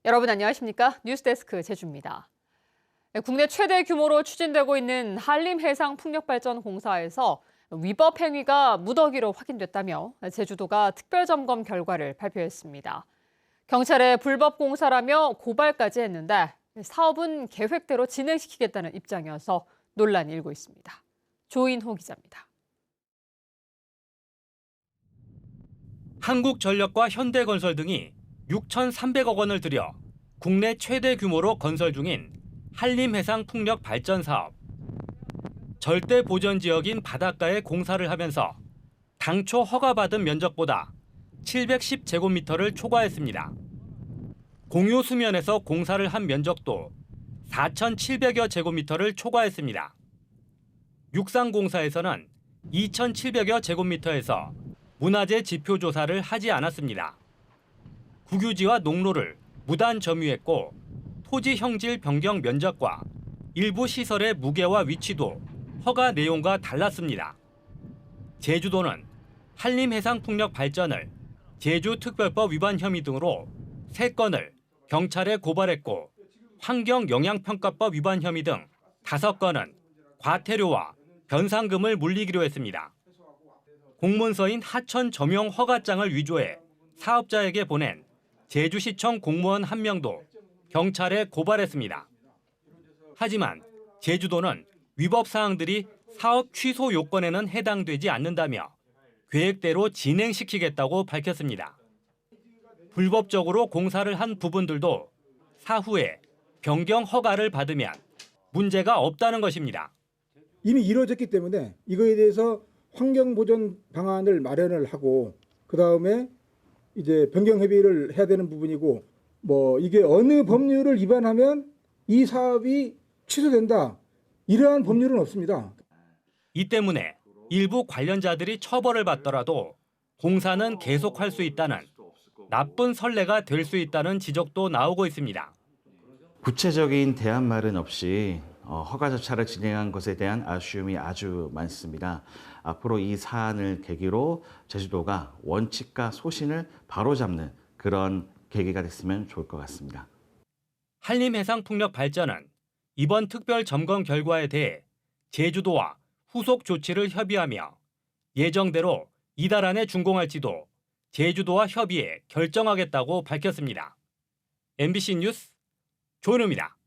여러분 안녕하십니까? 뉴스데스크 제주입니다. 국내 최대 규모로 추진되고 있는 한림해상풍력발전공사에서 위법 행위가 무더기로 확인됐다며 제주도가 특별점검 결과를 발표했습니다. 경찰에 불법 공사라며 고발까지 했는데 사업은 계획대로 진행시키겠다는 입장이어서 논란이 일고 있습니다. 조인호 기자입니다. 한국전력과 현대건설 등이 6,300억 원을 들여 국내 최대 규모로 건설 중인 한림해상 풍력 발전 사업. 절대 보전 지역인 바닷가에 공사를 하면서 당초 허가받은 면적보다 710제곱미터를 초과했습니다. 공유 수면에서 공사를 한 면적도 4,700여 제곱미터를 초과했습니다. 육상공사에서는 2,700여 제곱미터에서 문화재 지표 조사를 하지 않았습니다. 국유지와 농로를 무단 점유했고 토지 형질 변경 면적과 일부 시설의 무게와 위치도 허가 내용과 달랐습니다. 제주도는 한림해상풍력 발전을 제주특별법 위반 혐의 등으로 3건을 경찰에 고발했고 환경영향평가법 위반 혐의 등 5건은 과태료와 변상금을 물리기로 했습니다. 공문서인 하천 점용 허가장을 위조해 사업자에게 보낸 제주시청 공무원 1명도 경찰에 고발했습니다. 하지만 제주도는 위법 사항들이 사업 취소 요건에는 해당되지 않는다며 계획대로 진행시키겠다고 밝혔습니다. 불법적으로 공사를 한 부분들도 사후에 변경 허가를 받으면 문제가 없다는 것입니다. 이미 이루어졌기 때문에 이거에 대해서 환경보전 방안을 마련을 하고 그다음에 이제 변경 협의를 해야 되는 부분이고 이게 어느 법률을 위반하면 이 사업이 취소된다. 이러한 법률은 없습니다. 이 때문에 일부 관련자들이 처벌을 받더라도 공사는 계속할 수 있다는 나쁜 선례가 될 수 있다는 지적도 나오고 있습니다. 구체적인 대안말은 없이 허가 절차를 진행한 것에 대한 아쉬움이 아주 많습니다. 앞으로 이 사안을 계기로 제주도가 원칙과 소신을 바로잡는 그런 계기가 됐으면 좋을 것 같습니다. 한림해상풍력 발전은 이번 특별 점검 결과에 대해 제주도와 후속 조치를 협의하며 예정대로 이달 안에 준공할지도 제주도와 협의해 결정하겠다고 밝혔습니다. MBC 뉴스 조은우입니다.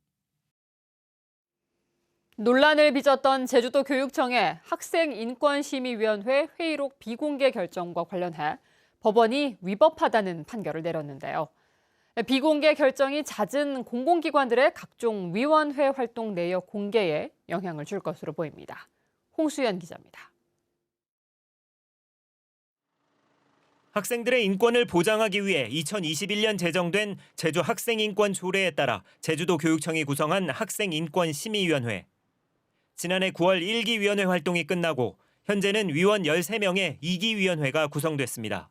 논란을 빚었던 제주도 교육청의 학생인권심의위원회 회의록 비공개 결정과 관련해 법원이 위법하다는 판결을 내렸는데요. 비공개 결정이 잦은 공공기관들의 각종 위원회 활동 내역 공개에 영향을 줄 것으로 보입니다. 홍수연 기자입니다. 학생들의 인권을 보장하기 위해 2021년 제정된 제주 학생인권 조례에 따라 제주도 교육청이 구성한 학생인권심의위원회. 지난해 9월 1기 위원회 활동이 끝나고 현재는 위원 13명의 2기 위원회가 구성됐습니다.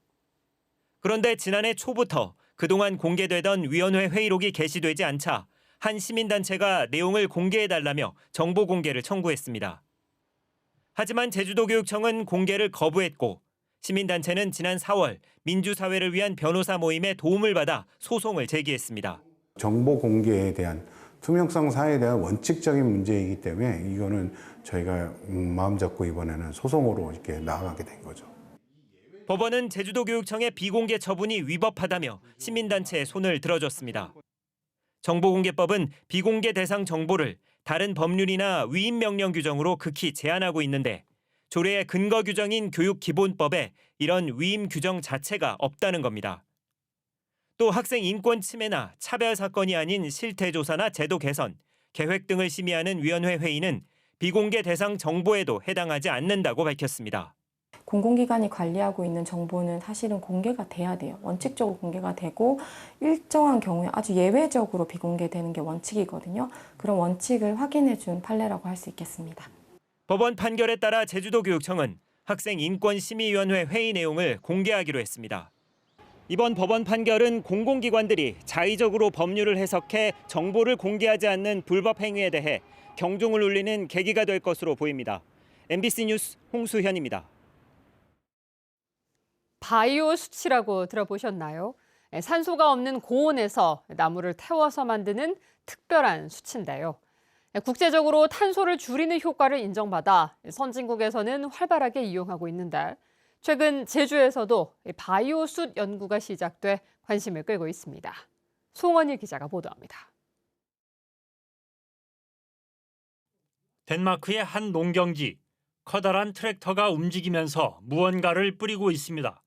그런데 지난해 초부터 그동안 공개되던 위원회 회의록이 게시되지 않자 한 시민단체가 내용을 공개해달라며 정보 공개를 청구했습니다. 하지만 제주도교육청은 공개를 거부했고 시민단체는 지난 4월 민주사회를 위한 변호사 모임의 도움을 받아 소송을 제기했습니다. 정보 공개에 대한 투명성 사회에 대한 원칙적인 문제이기 때문에 이거는 저희가 마음 잡고 이번에는 소송으로 이렇게 나아가게 된 거죠. 법원은 제주도교육청의 비공개 처분이 위법하다며 시민단체에 손을 들어줬습니다. 정보공개법은 비공개 대상 정보를 다른 법률이나 위임명령 규정으로 극히 제한하고 있는데 조례의 근거 규정인 교육기본법에 이런 위임 규정 자체가 없다는 겁니다. 또 학생 인권 침해나 차별 사건이 아닌 실태 조사나 제도 개선, 계획 등을 심의하는 위원회 회의는 비공개 대상 정보에도 해당하지 않는다고 밝혔습니다. 공공기관이 관리하고 있는 정보는 사실은 공개가 돼야 돼요. 원칙적으로 공개가 되고 일정한 경우에 아주 예외적으로 비공개되는 게 원칙이거든요. 그런 원칙을 확인해 준 판례라고 할 수 있겠습니다. 법원 판결에 따라 제주도교육청은 학생인권심의위원회 회의 내용을 공개하기로 했습니다. 이번 법원 판결은 공공기관들이 자의적으로 법률을 해석해 정보를 공개하지 않는 불법 행위에 대해 경종을 울리는 계기가 될 것으로 보입니다. MBC 뉴스 홍수현입니다. 바이오 수치라고 들어보셨나요? 산소가 없는 고온에서 나무를 태워서 만드는 특별한 수치인데요. 국제적으로 탄소를 줄이는 효과를 인정받아 선진국에서는 활발하게 이용하고 있는데 최근 제주에서도 바이오숯 연구가 시작돼 관심을 끌고 있습니다. 송원일 기자가 보도합니다. 덴마크의 한 농경지, 커다란 트랙터가 움직이면서 무언가를 뿌리고 있습니다.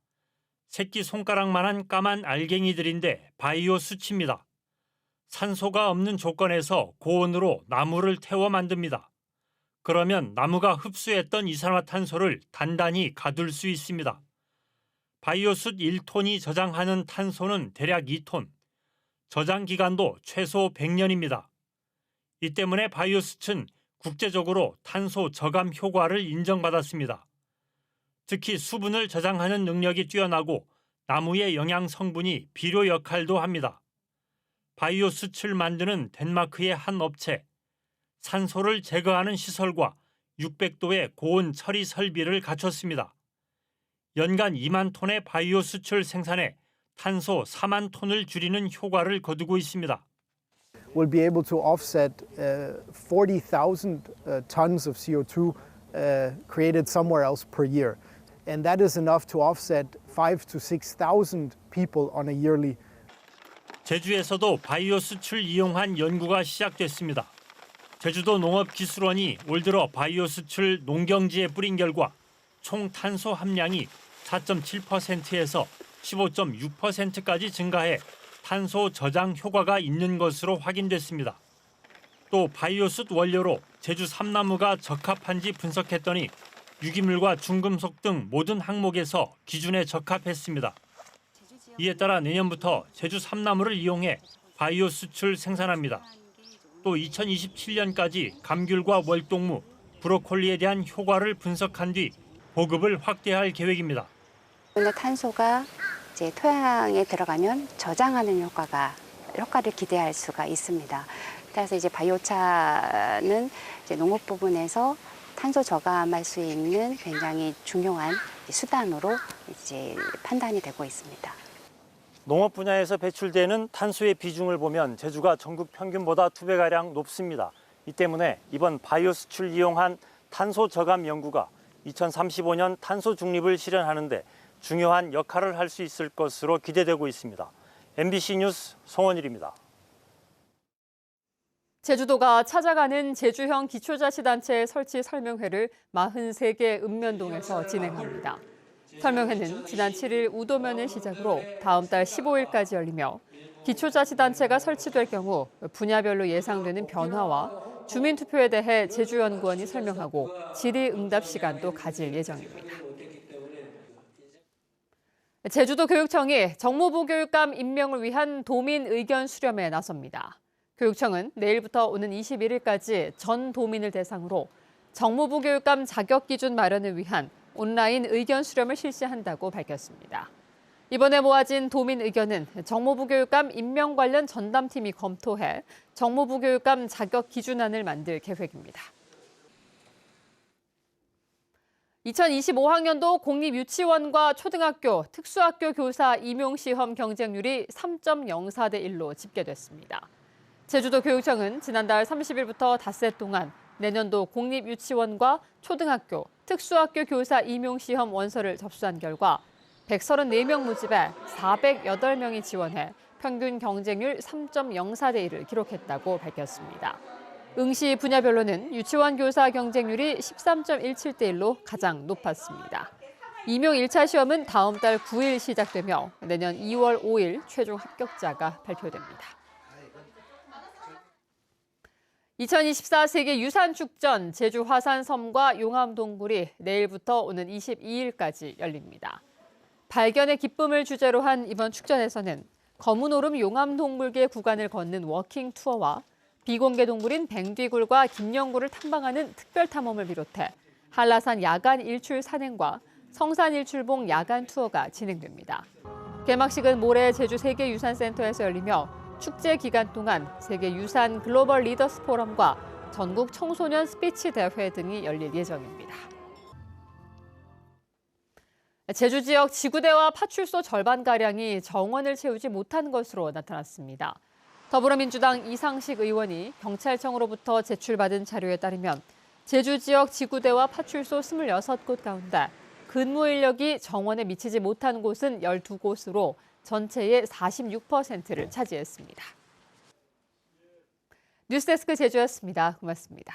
새끼 손가락만한 까만 알갱이들인데 바이오 숯입니다. 산소가 없는 조건에서 고온으로 나무를 태워 만듭니다. 그러면 나무가 흡수했던 이산화탄소를 단단히 가둘 수 있습니다. 바이오 숯 1톤이 저장하는 탄소는 대략 2톤, 저장 기간도 최소 100년입니다. 이 때문에 바이오 숯은 국제적으로 탄소 저감 효과를 인정받았습니다. 특히 수분을 저장하는 능력이 뛰어나고 나무의 영양 성분이 비료 역할도 합니다. 바이오 숯을 만드는 덴마크의 한 업체, 산소를 제거하는 시설과 600도의 고온 처리 설비를 갖췄습니다. 연간 2만 톤의 바이오 숯을 생산해 탄소 4만 톤을 줄이는 효과를 거두고 있습니다. We'll be able to offset 40,000 tons of CO2 created somewhere else per year. And that is enough to offset 5,000 to 6,000 people on a yearly. 제주에서도 바이오 숯을 이용한 연구가 시작됐습니다. 제주도 농업기술원이 올 들어 바이오 숯을 농경지에 뿌린 결과 총 탄소 함량이 4.7%에서 15.6%까지 증가해 탄소 저장 효과가 있는 것으로 확인됐습니다. 또 바이오 숯 원료로 제주 삼나무가 적합한지 분석했더니 유기물과 중금속 등 모든 항목에서 기준에 적합했습니다. 이에 따라 내년부터 제주 삼나무를 이용해 바이오 숯을 생산합니다. 또 2027년까지 감귤과 월동무, 브로콜리에 대한 효과를 분석한 뒤 보급을 확대할 계획입니다. 탄소가 이제 토양에 들어가면 저장하는 효과를 기대할 수가 있습니다. 따라서 이제 바이오차는 이제 농업 부분에서 탄소 저감할 수 있는 굉장히 중요한 수단으로 이제 판단이 되고 있습니다. 농업 분야에서 배출되는 탄소의 비중을 보면 제주가 전국 평균보다 2배가량 높습니다. 이 때문에 이번 바이오 숯을 이용한 탄소 저감 연구가 2035년 탄소 중립을 실현하는 데 중요한 역할을 할 수 있을 것으로 기대되고 있습니다. MBC 뉴스 송원일입니다. 제주도가 찾아가는 제주형 기초자치단체 설치 설명회를 43개 읍면동에서 진행합니다. 설명회는 지난 7일 우도면을 시작으로 다음 달 15일까지 열리며 기초자치단체가 설치될 경우 분야별로 예상되는 변화와 주민투표에 대해 제주연구원이 설명하고 질의응답 시간도 가질 예정입니다. 제주도 교육청이 정무부 교육감 임명을 위한 도민 의견 수렴에 나섭니다. 교육청은 내일부터 오는 21일까지 전 도민을 대상으로 정무부 교육감 자격 기준 마련을 위한 온라인 의견 수렴을 실시한다고 밝혔습니다. 이번에 모아진 도민 의견은 정무부 교육감 임명 관련 전담팀이 검토해 정무부 교육감 자격 기준안을 만들 계획입니다. 2025학년도 공립유치원과 초등학교, 특수학교 교사 임용시험 경쟁률이 3.04대 1로 집계됐습니다. 제주도 교육청은 지난달 30일부터 닷새 동안 내년도 공립유치원과 초등학교, 특수학교 교사 임용시험 원서를 접수한 결과 134명 모집에 408명이 지원해 평균 경쟁률 3.04대 1을 기록했다고 밝혔습니다. 응시 분야별로는 유치원 교사 경쟁률이 13.17대 1로 가장 높았습니다. 임용 1차 시험은 다음 달 9일 시작되며 내년 2월 5일 최종 합격자가 발표됩니다. 2024 세계 유산축전 제주 화산섬과 용암동굴이 내일부터 오는 22일까지 열립니다. 발견의 기쁨을 주제로 한 이번 축전에서는 검은 오름 용암동굴계 구간을 걷는 워킹 투어와 비공개 동굴인 뱅뒤굴과 김영굴을 탐방하는 특별 탐험을 비롯해 한라산 야간 일출 산행과 성산 일출봉 야간 투어가 진행됩니다. 개막식은 모레 제주 세계유산센터에서 열리며 축제 기간 동안 세계유산 글로벌 리더스 포럼과 전국 청소년 스피치 대회 등이 열릴 예정입니다. 제주 지역 지구대와 파출소 절반가량이 정원을 채우지 못한 것으로 나타났습니다. 더불어민주당 이상식 의원이 경찰청으로부터 제출받은 자료에 따르면 제주 지역 지구대와 파출소 26곳 가운데 근무 인력이 정원에 미치지 못한 곳은 12곳으로 전체의 46%를 차지했습니다. 뉴스데스크 제주였습니다. 고맙습니다.